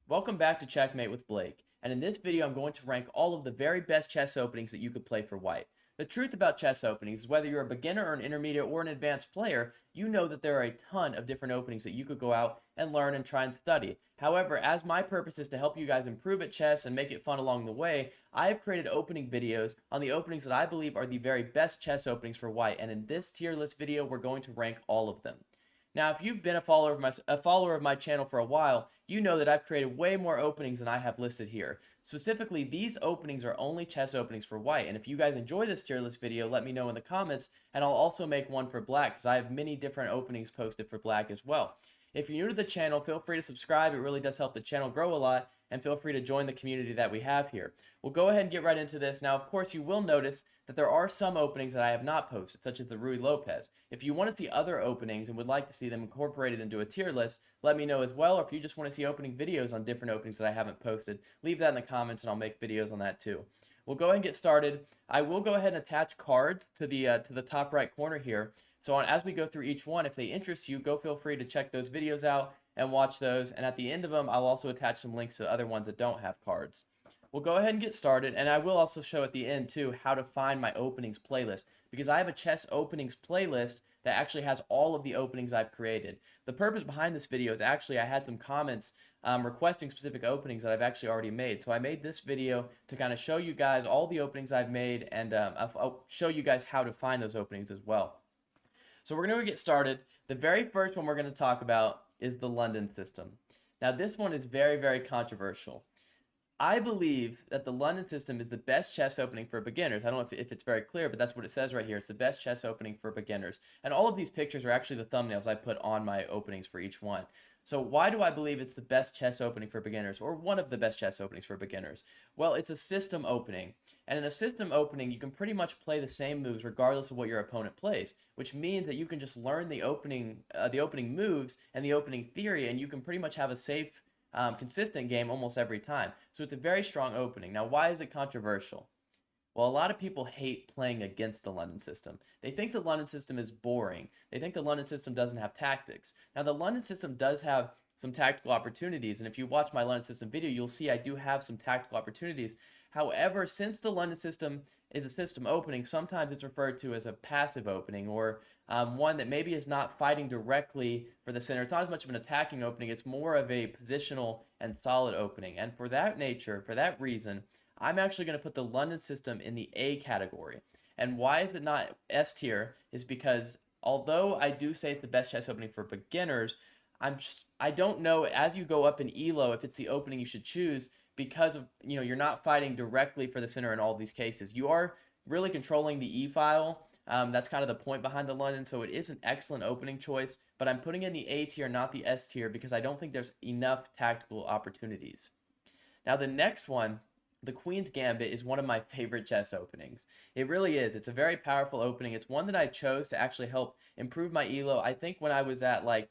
Welcome back to Checkmate with Blake, and in this video I'm going to rank all of the very best chess openings that you could play for white. The truth about chess openings is whether you're a beginner or an intermediate or an advanced player, you know that there are a ton of different openings that you could go out and learn and try and study. However, as my purpose is to help you guys improve at chess and make it fun along the way, I have created opening videos on the openings that I believe are the very best chess openings for white, and in this tier list video we're going to rank all of them. Now, if you've been a follower of my channel for a while, you know that I've created way more openings than I have listed here. Specifically, these openings are only chess openings for white, and if you guys enjoy this tier list video, let me know in the comments, and I'll also make one for black, because I have many different openings posted for black as well. If you're new to the channel, feel free to subscribe. It really does help the channel grow a lot, and feel free to join the community that we have here. We'll go ahead and get right into this. Now, of course, you will notice that there are some openings that I have not posted, such as the Ruy Lopez. If you want to see other openings and would like to see them incorporated into a tier list, let me know as well. Or if you just want to see opening videos on different openings that I haven't posted, leave that in the comments and I'll make videos on that too. We'll go ahead and get started. I will go ahead and attach cards to the top right corner here. So as we go through each one, if they interest you, feel free to check those videos out and watch those. And at the end of them, I'll also attach some links to other ones that don't have cards. We'll go ahead and get started, and I will also show at the end too how to find my openings playlist, because I have a chess openings playlist that actually has all of the openings I've created. The purpose behind this video is actually I had some comments requesting specific openings that I've actually already made. So I made this video to kind of show you guys all the openings I've made, and I'll show you guys how to find those openings as well. So we're going to get started. The very first one we're going to talk about is the London system. Now this one is very, very controversial. I believe that the London system is the best chess opening for beginners. I don't know if it's very clear, but that's what it says right here. It's the best chess opening for beginners. And all of these pictures are actually the thumbnails I put on my openings for each one. So why do I believe it's the best chess opening for beginners, or one of the best chess openings for beginners? Well, it's a system opening. And in a system opening, you can pretty much play the same moves regardless of what your opponent plays, which means that you can just learn the opening moves and the opening theory, and you can pretty much have a safe consistent game almost every time. So it's a very strong opening. Now, why is it controversial? Well, a lot of people hate playing against the London system. They think the London system is boring. They think the London system doesn't have tactics. Now, the London system does have some tactical opportunities, and if you watch my London system video, you'll see I do have some tactical opportunities. However, since the London system is a system opening, sometimes it's referred to as a passive opening, or one that maybe is not fighting directly for the center. It's not as much of an attacking opening, it's more of a positional and solid opening. And for that reason, I'm actually going to put the London system in the A category. And why is it not S tier is because although I do say it's the best chess opening for beginners, I don't know as you go up in ELO if it's the opening you should choose, because of, you're not fighting directly for the center in all these cases. You are really controlling the E file. That's kind of the point behind the London, so it is an excellent opening choice, but I'm putting in the A tier, not the S tier, because I don't think there's enough tactical opportunities. Now the next one, the Queen's Gambit, is one of my favorite chess openings. It really is. It's a very powerful opening. It's one that I chose to actually help improve my ELO. I think when I was at like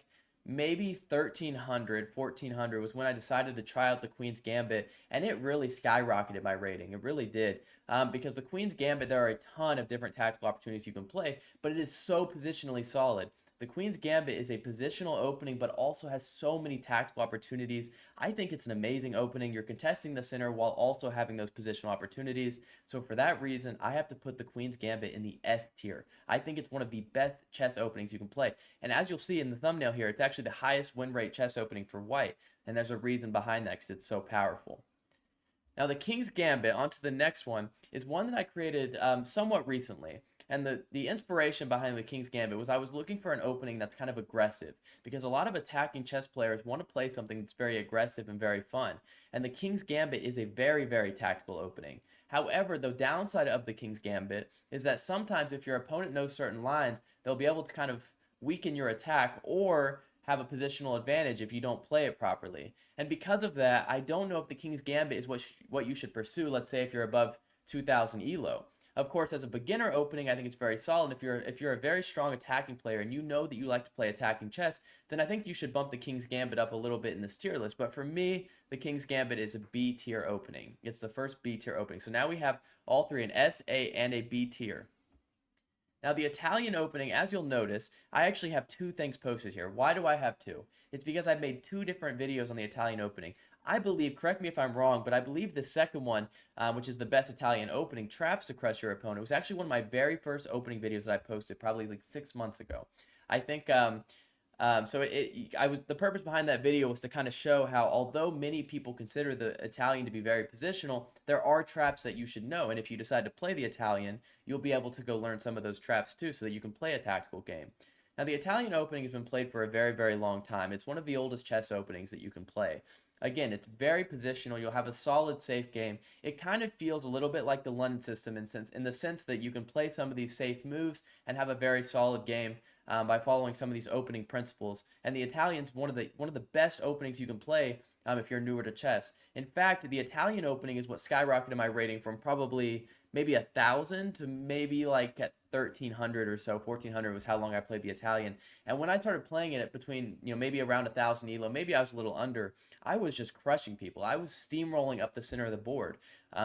maybe 1300, 1400 was when I decided to try out the Queen's Gambit, and it really skyrocketed my rating. It really did. Because the Queen's Gambit, there are a ton of different tactical opportunities you can play, but it is so positionally solid. The Queen's Gambit is a positional opening, but also has so many tactical opportunities. I think it's an amazing opening. You're contesting the center while also having those positional opportunities. So for that reason, I have to put the Queen's Gambit in the S tier. I think it's one of the best chess openings you can play. And as you'll see in the thumbnail here, it's actually the highest win rate chess opening for white. And there's a reason behind that, because it's so powerful. Now the King's Gambit, onto the next one, is one that I created somewhat recently. And the inspiration behind the King's Gambit was I was looking for an opening that's kind of aggressive, because a lot of attacking chess players want to play something that's very aggressive and very fun. And the King's Gambit is a very, very tactical opening. However, the downside of the King's Gambit is that sometimes if your opponent knows certain lines, they'll be able to kind of weaken your attack or have a positional advantage if you don't play it properly. And because of that, I don't know if the King's Gambit is what you should pursue, let's say if you're above 2000 ELO. Of course, as a beginner opening, I think it's very solid. If you're a very strong attacking player and you know that you like to play attacking chess, then I think you should bump the King's Gambit up a little bit in this tier list. But for me, the King's Gambit is a B tier opening. It's the first B tier opening. So now we have all three, an S, A, and a B tier. Now, the Italian opening, as you'll notice, I actually have two things posted here. Why do I have two? It's because I've made two different videos on the Italian opening. I believe, correct me if I'm wrong, but I believe the second one, which is the best Italian opening, traps to crush your opponent, was actually one of my very first opening videos that I posted probably like 6 months ago. I think the purpose behind that video was to kind of show how, although many people consider the Italian to be very positional, there are traps that you should know. And if you decide to play the Italian, you'll be able to go learn some of those traps too, so that you can play a tactical game. Now, the Italian opening has been played for a very, very long time. It's one of the oldest chess openings that you can play. Again, it's very positional. You'll have a solid, safe game. It kind of feels a little bit like the London system in the sense that you can play some of these safe moves and have a very solid game by following some of these opening principles. And the Italian's one of the best openings you can play if you're newer to chess. In fact, the Italian opening is what skyrocketed my rating from probably maybe 1,000 to maybe like at 1,300 or so. 1,400 was how long I played the Italian. And when I started playing it between, maybe around 1,000 elo, maybe I was a little under, I was just crushing people. I was steamrolling up the center of the board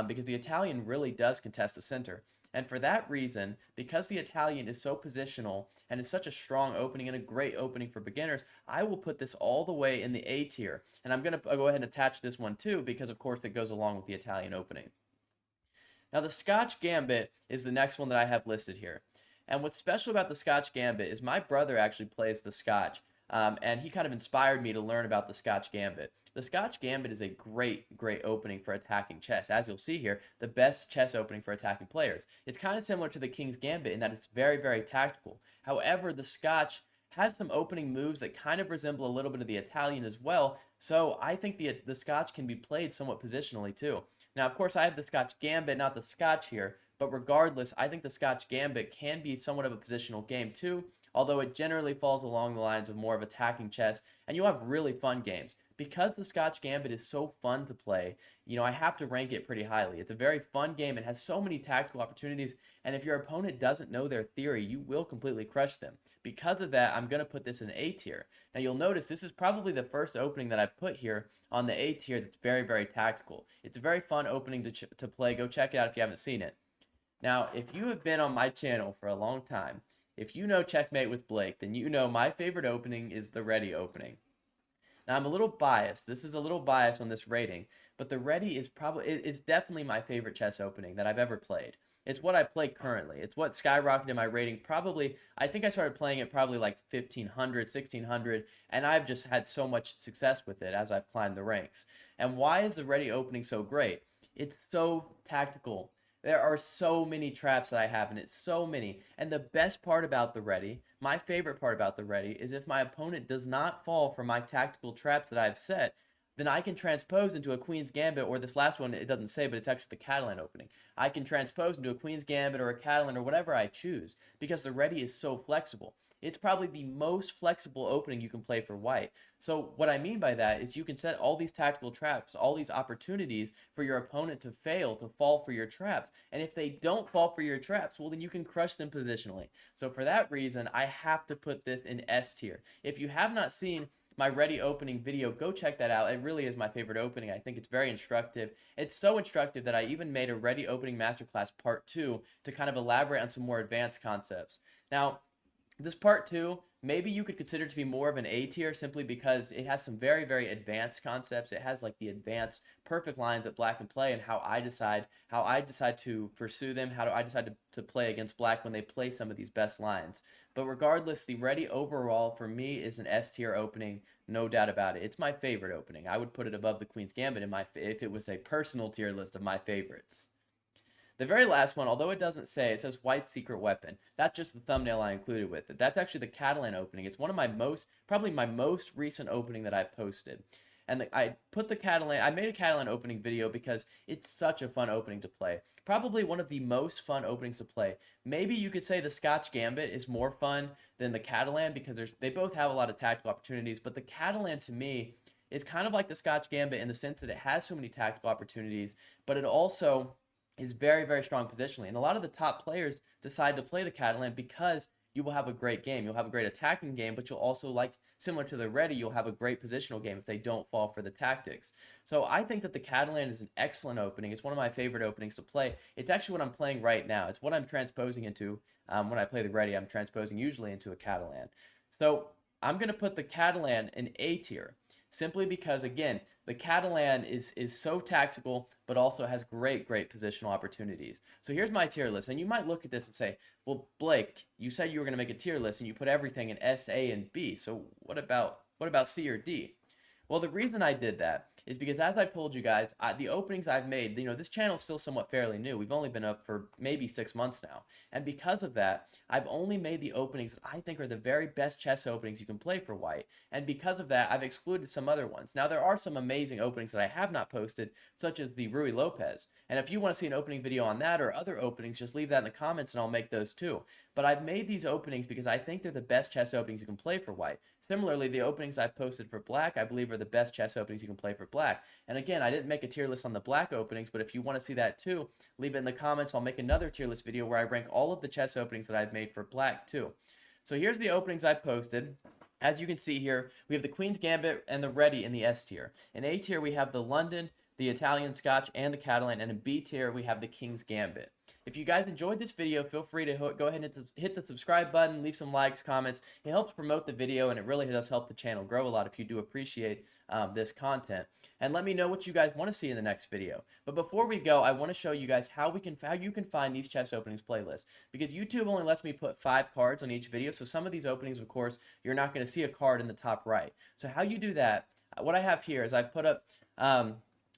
because the Italian really does contest the center. And for that reason, because the Italian is so positional and is such a strong opening and a great opening for beginners, I will put this all the way in the A tier. And I'm going to go ahead and attach this one too, because of course it goes along with the Italian opening. Now, the Scotch Gambit is the next one that I have listed here. And what's special about the Scotch Gambit is my brother actually plays the Scotch, and he kind of inspired me to learn about the Scotch Gambit. The Scotch Gambit is a great, great opening for attacking chess. As you'll see here, the best chess opening for attacking players. It's kind of similar to the King's Gambit in that it's very, very tactical. However, the Scotch has some opening moves that kind of resemble a little bit of the Italian as well, so I think the Scotch can be played somewhat positionally too. Now, of course, I have the Scotch Gambit, not the Scotch here, but regardless, I think the Scotch Gambit can be somewhat of a positional game too, although it generally falls along the lines of more of attacking chess, and you'll have really fun games. Because the Scotch Gambit is so fun to play, I have to rank it pretty highly. It's a very fun game. It has so many tactical opportunities, and if your opponent doesn't know their theory, you will completely crush them. Because of that, I'm going to put this in A tier. Now, you'll notice this is probably the first opening that I put here on the A tier that's very, very tactical. It's a very fun opening to play. Go check it out if you haven't seen it. Now, if you have been on my channel for a long time, if you know Checkmate with Blake, then you know my favorite opening is the Réti opening. Now, I'm a little biased. This is a little biased on this rating, but the Réti it's definitely my favorite chess opening that I've ever played. It's what I play currently. It's what skyrocketed my rating probably. I think I started playing it probably like 1,500, 1,600, and I've just had so much success with it as I've climbed the ranks. And why is the Réti opening so great? It's so tactical. There are so many traps that I have in it, so many. And the best part about the Réti, my favorite part about the Réti, is if my opponent does not fall for my tactical traps that I've set, then I can transpose into a Queen's Gambit, or this last one, it doesn't say, but it's actually the Catalan opening. I can transpose into a Queen's Gambit or a Catalan or whatever I choose, because the Réti is so flexible. It's probably the most flexible opening you can play for white. So what I mean by that is you can set all these tactical traps, all these opportunities for your opponent to fail, to fall for your traps. And if they don't fall for your traps, well, then you can crush them positionally. So for that reason, I have to put this in S tier. If you have not seen my Réti opening video, go check that out. It really is my favorite opening. I think it's very instructive. It's so instructive that I even made a Réti opening masterclass part 2 to kind of elaborate on some more advanced concepts. Now, this part 2, maybe you could consider to be more of an A tier simply because it has some very, very advanced concepts. It has like the advanced perfect lines that black can play and how I decide to pursue them, how do I decide to play against black when they play some of these best lines. But regardless, the Réti overall for me is an S tier opening, no doubt about it. It's my favorite opening. I would put it above the Queen's Gambit if it was a personal tier list of my favorites. The very last one, although it doesn't say, it says White's Secret Weapon. That's just the thumbnail I included with it. That's actually the Catalan opening. It's one of my probably my most recent opening that I've posted. And I made a Catalan opening video because it's such a fun opening to play. Probably one of the most fun openings to play. Maybe you could say the Scotch Gambit is more fun than the Catalan because they both have a lot of tactical opportunities, but the Catalan to me is kind of like the Scotch Gambit in the sense that it has so many tactical opportunities, but it also is very, very strong positionally. And a lot of the top players decide to play the Catalan because you will have a great game. You'll have a great attacking game, but you'll also, like similar to the Réti, you'll have a great positional game if they don't fall for the tactics. So I think that the Catalan is an excellent opening. It's one of my favorite openings to play. It's actually what I'm playing right now. It's what I'm transposing into when I play the Réti. I'm transposing usually into a Catalan. So I'm going to put the Catalan in A tier simply because, again, the Catalan is so tactical, but also has great positional opportunities. So here's my tier list, and you might look at this and say, well, Blake, you said you were going to make a tier list, and you put everything in S, A, and B. So what about C or D? Well, the reason I did that is because, as I've told you guys, the openings I've made, this channel is still somewhat fairly new. We've only been up for maybe 6 months now. And because of that, I've only made the openings that I think are the very best chess openings you can play for white. And because of that, I've excluded some other ones. Now, there are some amazing openings that I have not posted, such as the Ruy Lopez. And if you want to see an opening video on that or other openings, just leave that in the comments and I'll make those too. But I've made these openings because I think they're the best chess openings you can play for white. Similarly, the openings I've posted for black, I believe, are the best chess openings you can play for black. And again, I didn't make a tier list on the black openings, but if you want to see that too, leave it in the comments. I'll make another tier list video where I rank all of the chess openings that I've made for black too. So here's the openings I've posted. As you can see here, we have the Queen's Gambit and the Réti in the S tier. In A tier, we have the London, the Italian, Scotch, and the Catalan. And in B tier, we have the King's Gambit. If you guys enjoyed this video, feel free to go ahead and hit the subscribe button, leave some likes, comments. It helps promote the video, and it really does help the channel grow a lot if you do appreciate this content. And let me know what you guys want to see in the next video. But before we go, I want to show you guys how you can find these chess openings playlists. Because YouTube only lets me put 5 cards on each video, so some of these openings, of course, you're not going to see a card in the top right. So how you do that, what I have here is I've put up,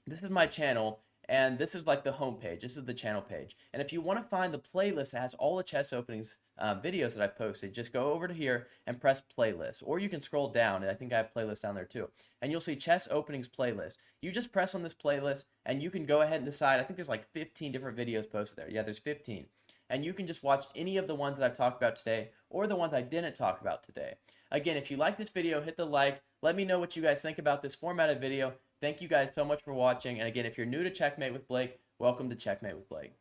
this is my channel, and this is like the home page. This is the channel page. And if you want to find the playlist that has all the chess openings videos that I've posted, just go over to here and press playlist. Or you can scroll down, and I think I have playlists down there too. And you'll see chess openings playlist. You just press on this playlist, and you can go ahead and decide. I think there's like 15 different videos posted there. Yeah, there's 15. And you can just watch any of the ones that I've talked about today or the ones I didn't talk about today. Again, if you like this video, hit the like. Let me know what you guys think about this formatted video. Thank you guys so much for watching. And again, if you're new to Checkmate with Blake, welcome to Checkmate with Blake.